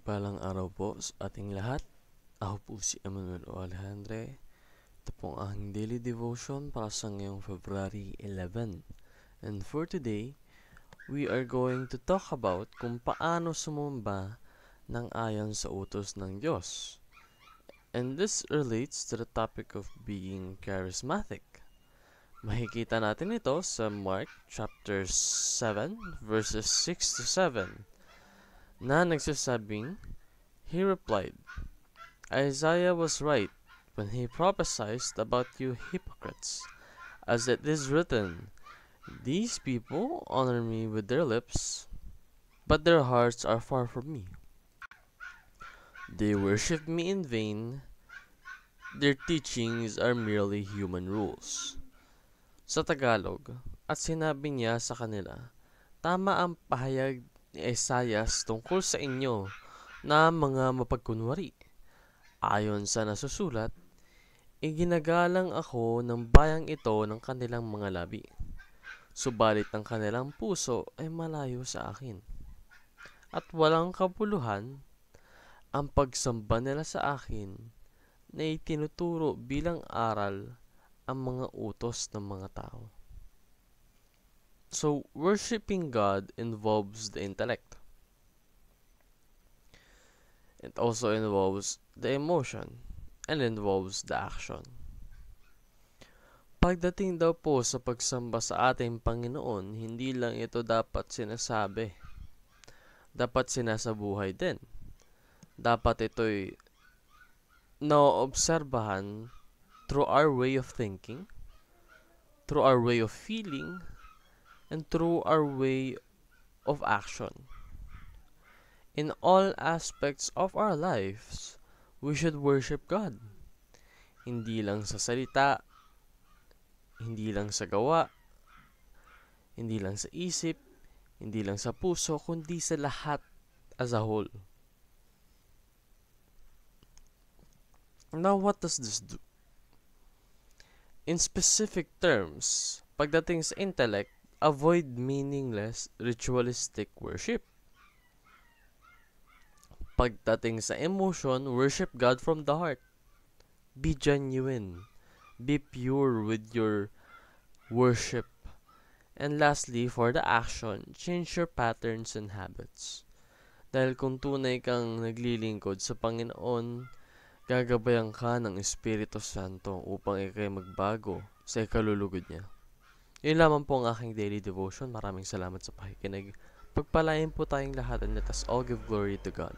Mapagpalang araw po sa ating lahat. Ako po si Emmanuel O. Alejandre. Ito po ang aking daily devotion para sa ngayong February 11. And for today, we are going to talk about kung paano sumamba ng ayon sa utos ng Diyos. And this relates to the topic of being charismatic. Makikita natin ito sa Mark chapter 7 verses 6 to 7 na nagsasabing, he replied, Isaiah was right when he prophesied about you hypocrites, as it is written, These people honor me with their lips, but their hearts are far from me. They worship me in vain, their teachings are merely human rules. Sa Tagalog, at sinabi niya sa kanila, tama ang pahayag ni Isaiah tungkol sa inyo na mga mapagkunwari. Ayon sa nasusulat, iginagalang ako ng bayang ito ng kanilang mga labi, subalit ang kanilang puso ay malayo sa akin. At walang kabuluhan ang pagsamba nila sa akin na itinuturo bilang aral ang mga utos ng mga tao. So, worshiping God involves the intellect. It also involves the emotion and involves the action. Pagdating daw po sa pagsamba sa ating Panginoon, hindi lang ito dapat sinasabi. Dapat sinasabuhay din. Dapat ito'y naoobserbahan through our way of thinking, through our way of feeling, and through our way of action. In all aspects of our lives, we should worship God. Hindi lang sa salita, hindi lang sa gawa, hindi lang sa isip, hindi lang sa puso, kundi sa lahat as a whole. Now, what does this do? In specific terms, pagdating sa intellect, avoid meaningless ritualistic worship. Pagdating sa emotion, worship God from the heart. Be genuine. Be pure with your worship. And lastly, for the action, change your patterns and habits. Dahil kung tunay kang naglilingkod sa Panginoon, gagabayan ka ng Espiritu Santo upang ikay magbago sa ikalulugod niya. Yun lamang po ang aking daily devotion. Maraming salamat sa pakikinig. Pagpalain po tayong lahat and let us all give glory to God.